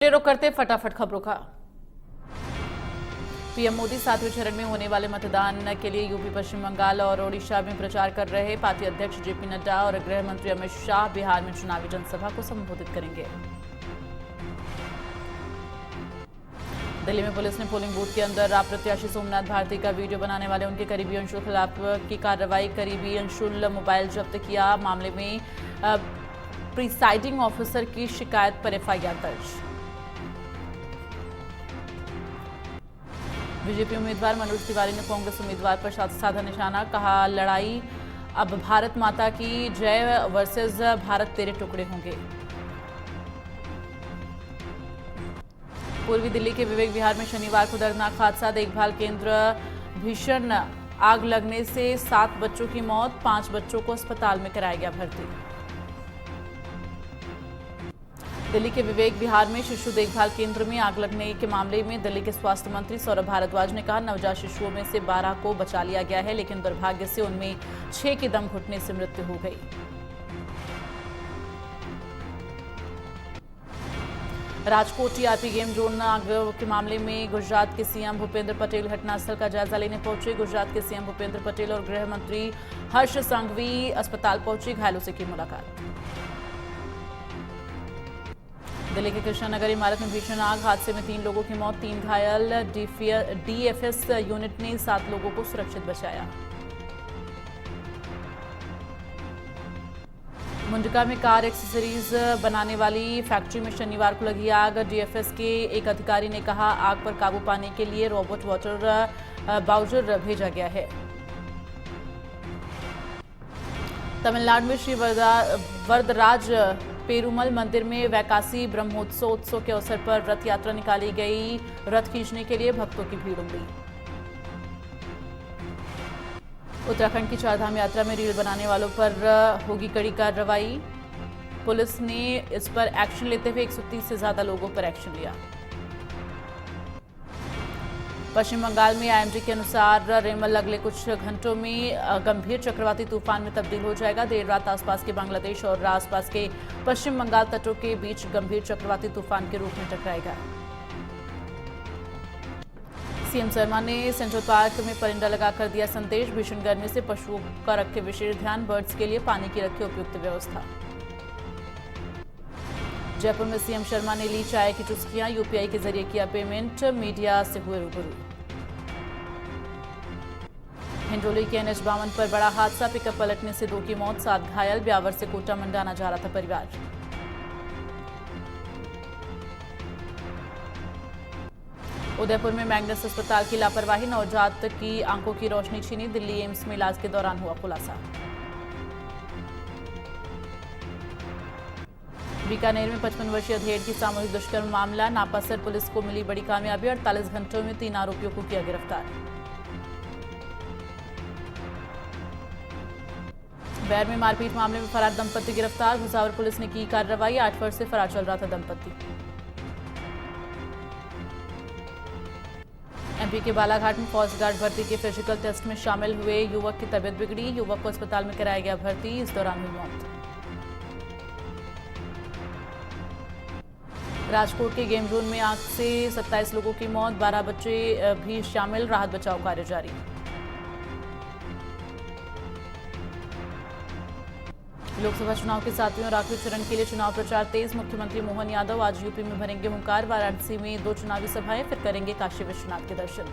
रुक करते फटाफट खबरों का। पीएम मोदी 7वें चरण में होने वाले मतदान के लिए यूपी, पश्चिम बंगाल और ओडिशा में प्रचार कर रहे पार्टी अध्यक्ष जेपी नड्डा और गृह मंत्री अमित शाह बिहार में चुनावी जनसभा को संबोधित करेंगे। दिल्ली में पुलिस ने पोलिंग बूथ के अंदर आप प्रत्याशी सोमनाथ भारती का वीडियो बनाने वाले उनके करीबी अंशुल खिलाफ की कार्रवाई। करीबी अंशुल मोबाइल जब्त किया। मामले में प्रिसाइडिंग ऑफिसर की शिकायत पर एफआईआर दर्ज। बीजेपी उम्मीदवार मनोज तिवारी ने कांग्रेस उम्मीदवार पर साधा निशाना। कहा, लड़ाई अब भारत माता की जय वर्सेस भारत तेरे टुकड़े होंगे। पूर्वी दिल्ली के विवेक विहार में शनिवार को दर्दनाक हादसा। देखभाल केंद्र भीषण आग लगने से 7 बच्चों की मौत, 5 बच्चों को अस्पताल में कराया गया भर्ती। दिल्ली के विवेक विहार में शिशु देखभाल केंद्र में आग लगने के मामले में दिल्ली के स्वास्थ्य मंत्री सौरभ भारद्वाज ने कहा, नवजात शिशुओं में से 12 को बचा लिया गया है, लेकिन दुर्भाग्य से उनमें 6 की दम घुटने से मृत्यु हो गई। राजकोट टीआरपी गेम जोन आग के मामले में गुजरात के सीएम भूपेंद्र पटेल घटनास्थल का जायजा लेने पहुंचे। गुजरात के सीएम भूपेंद्र पटेल और गृह मंत्री हर्ष संघवी अस्पताल पहुंचे, घायलों से की मुलाकात। दिल्ली के कृष्णा नगर इमारत में भीषण आग, हादसे में 3 लोगों की मौत, 3 घायल। डीएफएस यूनिट ने 7 लोगों को सुरक्षित बचाया। मुंडका में कार एक्सेसरीज बनाने वाली फैक्ट्री में शनिवार को लगी आग। डीएफएस के एक अधिकारी ने कहा, आग पर काबू पाने के लिए रोबोट वाटर बाउजर भेजा गया है। तमिलनाडु में श्री वरदराज पेरुमल मंदिर में वैकासी ब्रह्मोत्सव के अवसर पर रथ यात्रा निकाली गई। रथ खींचने के लिए भक्तों की भीड़ उमड़ी। उत्तराखंड की चारधाम यात्रा में रील बनाने वालों पर होगी कड़ी कार्रवाई। पुलिस ने इस पर एक्शन लेते हुए 130 से ज्यादा लोगों पर एक्शन लिया। पश्चिम बंगाल में आईएमडी के अनुसार रेमल अगले कुछ घंटों में गंभीर चक्रवाती तूफान में तब्दील हो जाएगा। देर रात आसपास के बांग्लादेश और आसपास के पश्चिम बंगाल तटों के बीच गंभीर चक्रवाती तूफान के रूप में टकराएगा। सीएम शर्मा ने सेंट्रल पार्क में परिंदा लगाकर दिया संदेश। भीषण गर्मी से पशुओं का रखे विशेष ध्यान, बर्ड्स के लिए पानी की रखे उपयुक्त व्यवस्था। जयपुर में सीएम शर्मा ने ली चाय की चुस्कियां, यूपीआई के जरिए किया पेमेंट, मीडिया से हुए रूबरू। हिंडोली के NH-52 पर बड़ा हादसा, पिकअप पलटने से 2 की मौत, 7 घायल। ब्यावर से कोटा मंडाना जा रहा था परिवार। उदयपुर में मैग्नस अस्पताल की लापरवाही, नवजात की आंखों की रोशनी छीनी। दिल्ली एम्स में इलाज के दौरान हुआ खुलासा। बीकानेर में 55 वर्षीय अधेड़ की सामूहिक दुष्कर्म मामला, नापासर पुलिस को मिली बड़ी कामयाबी। 48 घंटों में 3 आरोपियों को किया गिरफ्तार। बैर में मारपीट मामले में फरार दंपति गिरफ्तार। भुसावर पुलिस ने की कार्रवाई। 8 वर्ष से फरार चल रहा था दंपति। एमपी के बालाघाट में फौज गार्ड भर्ती के फिजिकल टेस्ट में शामिल हुए युवक की तबीयत बिगड़ी। युवक को अस्पताल में कराया गया भर्ती, इस दौरान हुई मौत। राजकोट के गेम जोन में आग से 27 लोगों की मौत, 12 बच्चे भी शामिल। राहत बचाव कार्य जारी। लोकसभा चुनाव के 7वें और आखिरी चरण के लिए चुनाव प्रचार तेज। मुख्यमंत्री मोहन यादव आज यूपी में भरेंगे हुंकार। वाराणसी में 2 चुनावी सभाएं, फिर करेंगे काशी विश्वनाथ के दर्शन।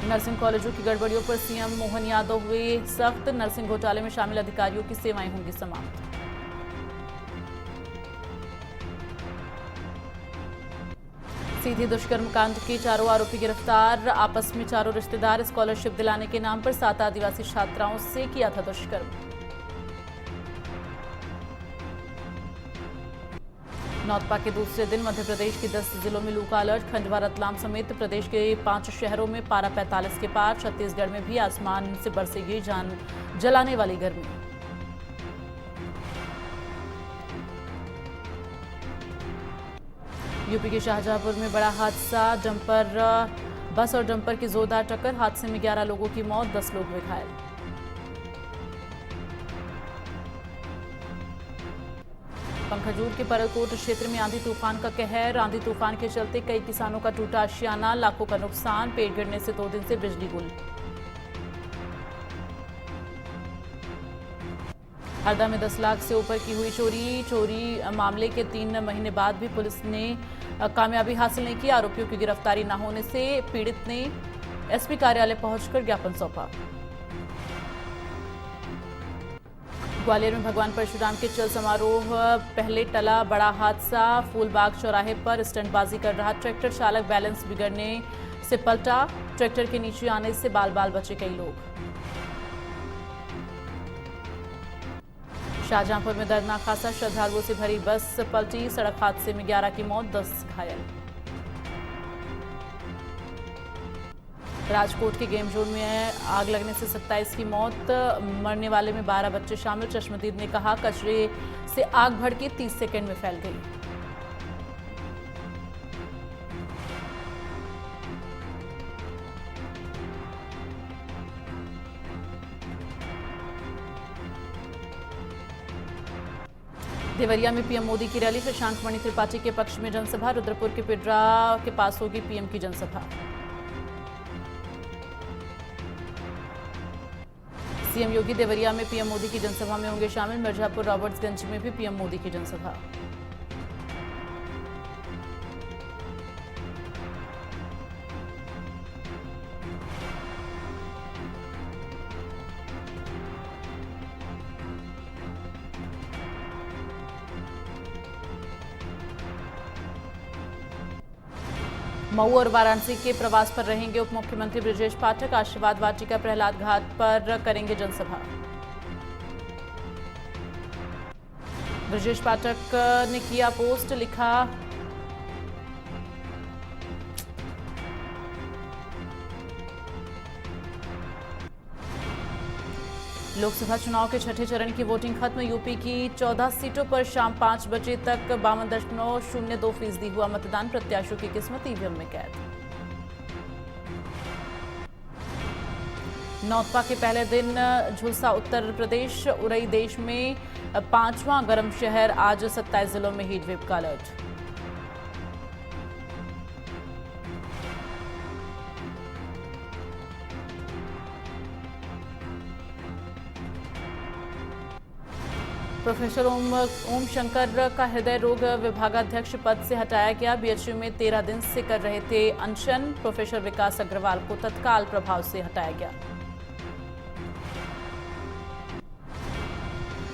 नर्सिंग कॉलेजों की गड़बड़ियों पर सीएम मोहन यादव हुए सख्त। नर्सिंग घोटाले में शामिल अधिकारियों की सेवाएं होंगी समाप्त। सीधी दुष्कर्म कांड के 4 आरोपी गिरफ्तार। आपस में 4 रिश्तेदार स्कॉलरशिप दिलाने के नाम पर 7 आदिवासी छात्राओं से किया था दुष्कर्म। नौतपा के दूसरे दिन मध्य प्रदेश के 10 जिलों में लू का अलर्ट। खंडवा, रतलाम समेत प्रदेश के 5 शहरों में पारा 45 के पार। छत्तीसगढ़ में भी आसमान से बरसेगी जान जलाने वाली गर्मी। यूपी के शाहजहांपुर में बड़ा हादसा, बस और डंपर की जोरदार टक्कर। हादसे में 11 लोगों की मौत, 10 लोग हुए घायल। पंखजूर के परलकोट क्षेत्र में आंधी तूफान का कहर। आंधी तूफान के चलते कई किसानों का टूटा आशियाना, लाखों का नुकसान। पेड़ गिरने से 2 दिन से बिजली गुल। हरदा में 10 लाख से ऊपर की हुई चोरी मामले के 3 महीने बाद भी पुलिस ने कामयाबी हासिल नहीं की। आरोपियों की गिरफ्तारी न होने से पीड़ित ने एसपी कार्यालय पहुंचकर ज्ञापन सौंपा। ग्वालियर में भगवान परशुराम के चल समारोह पहले टला बड़ा हादसा। फूलबाग चौराहे पर स्टंटबाजी कर रहा ट्रैक्टर चालक बैलेंस बिगड़ने से पलटा। ट्रैक्टर के नीचे आने से बाल बाल बचे कई लोग। शाहजहांपुर में दर्दनाक हादसा, श्रद्धालुओं से भरी बस पलटी। सड़क हादसे में 11 की मौत, 10 घायल। राजकोट के गेम जोन में आग लगने से 27 की मौत, मरने वाले में 12 बच्चे शामिल। चश्मदीद ने कहा, कचरे से आग भड़के 30 सेकंड में फैल गई। देवरिया में पीएम मोदी की रैली। शशांक मणि त्रिपाठी के पक्ष में जनसभा। रुद्रपुर के पिड्रा के पास होगी पीएम की जनसभा। सीएम योगी देवरिया में पीएम मोदी की जनसभा में होंगे शामिल। मिर्जापुर रॉबर्ट्सगंज में भी पीएम मोदी की जनसभा। मऊ और वाराणसी के प्रवास पर रहेंगे उप मुख्यमंत्री ब्रजेश पाठक। आशीर्वाद वाटिका प्रहलाद घाट पर करेंगे जनसभा। ब्रजेश पाठक ने किया पोस्ट, लिखा, लोकसभा चुनाव के छठे चरण की वोटिंग खत्म। यूपी की 14 सीटों पर शाम 5 बजे तक 52.02% हुआ मतदान। प्रत्याशियों की किस्मत ईवीएम में कैद। नौतपा के पहले दिन झुलसा उत्तर प्रदेश। उरई देश में 5वां गर्म शहर। आज 27 जिलों में हीट वेव का अलर्ट। प्रोफेसर ओम शंकर का हृदय रोग विभागाध्यक्ष पद से हटाया गया। बीएचयू में 13 दिन से कर रहे थे अनशन। प्रोफेसर विकास अग्रवाल को तत्काल प्रभाव से हटाया गया।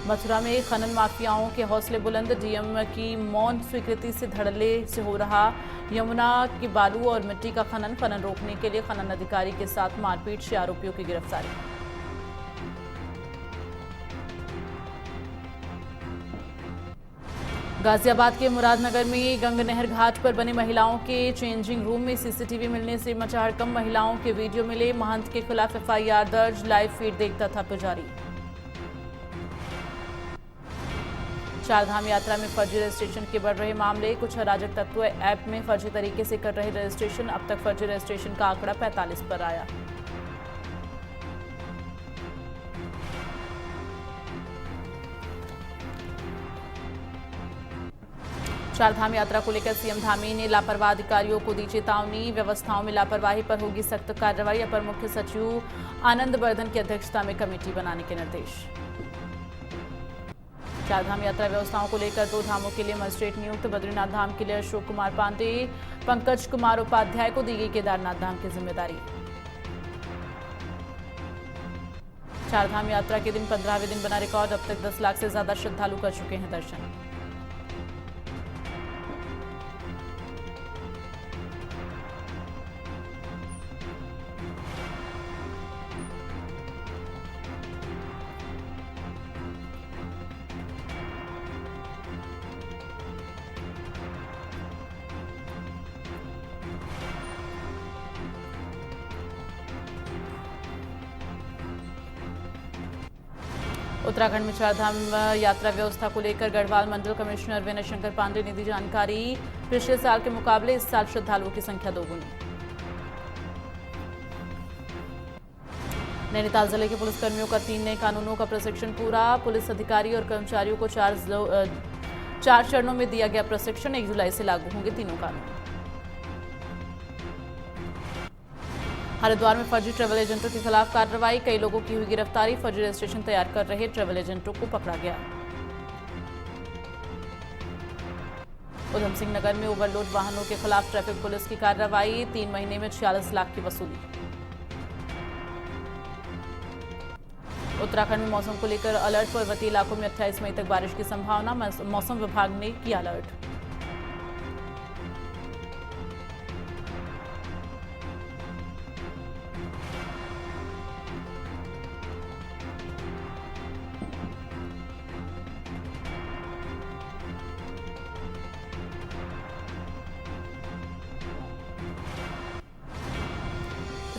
मथुरा में खनन माफियाओं के हौसले बुलंद। डीएम की मौन स्वीकृति से धड़ल्ले से हो रहा यमुना की बालू और मिट्टी का खनन रोकने के लिए खनन अधिकारी के साथ मारपीट से आरोपियों की गिरफ्तारी। गाजियाबाद के मुरादनगर में गंगनहर घाट पर बने महिलाओं के चेंजिंग रूम में सीसीटीवी मिलने से मचा हड़कंप। महिलाओं के वीडियो मिले। महंत के खिलाफ एफआईआर दर्ज। लाइव फीड देखता था पुजारी। चारधाम यात्रा में फर्जी रजिस्ट्रेशन के बढ़ रहे मामले। कुछ अराजक तत्व ऐप में फर्जी तरीके से कर रहे रजिस्ट्रेशन। अब तक फर्जी रजिस्ट्रेशन का आंकड़ा 45 पर आया। चारधाम यात्रा को लेकर सीएम धामी ने लापरवाह अधिकारियों को दी चेतावनी। व्यवस्थाओं में लापरवाही पर होगी सख्त कार्रवाई। अपर मुख्य सचिव आनंद वर्धन की अध्यक्षता में कमेटी बनाने के निर्देश। चारधाम यात्रा व्यवस्थाओं को लेकर 2 धामों के लिए मजिस्ट्रेट नियुक्त। बद्रीनाथ धाम के लिए अशोक कुमार पांडे, पंकज कुमार उपाध्याय को दी गई केदारनाथ धाम की जिम्मेदारी। चारधाम यात्रा के दिन 15वें दिन बना रिकॉर्ड। अब तक 10 लाख से ज्यादा श्रद्धालु कर चुके हैं दर्शन। उत्तराखंड में चारधाम यात्रा व्यवस्था को लेकर गढ़वाल मंडल कमिश्नर विनय शंकर पांडे ने दी जानकारी। पिछले साल के मुकाबले इस साल श्रद्धालुओं की संख्या दोगुनी। नैनीताल जिले के पुलिसकर्मियों का 3 नए कानूनों का प्रशिक्षण पूरा। पुलिस अधिकारी और कर्मचारियों को 4 चरणों में दिया गया प्रशिक्षण। 1 जुलाई से लागू होंगे तीनों कानून। हरिद्वार में फर्जी ट्रैवल एजेंटों के खिलाफ कार्रवाई। कई लोगों की हुई गिरफ्तारी। फर्जी रजिस्ट्रेशन तैयार कर रहे ट्रैवल एजेंटों को पकड़ा गया। उधम सिंह नगर में ओवरलोड वाहनों के खिलाफ ट्रैफिक पुलिस की कार्रवाई। 3 महीने में 46 लाख की वसूली। उत्तराखंड में मौसम को लेकर अलर्ट। पर्वतीय इलाकों में 28 मई तक बारिश की संभावना। मौसम विभाग ने किया अलर्ट।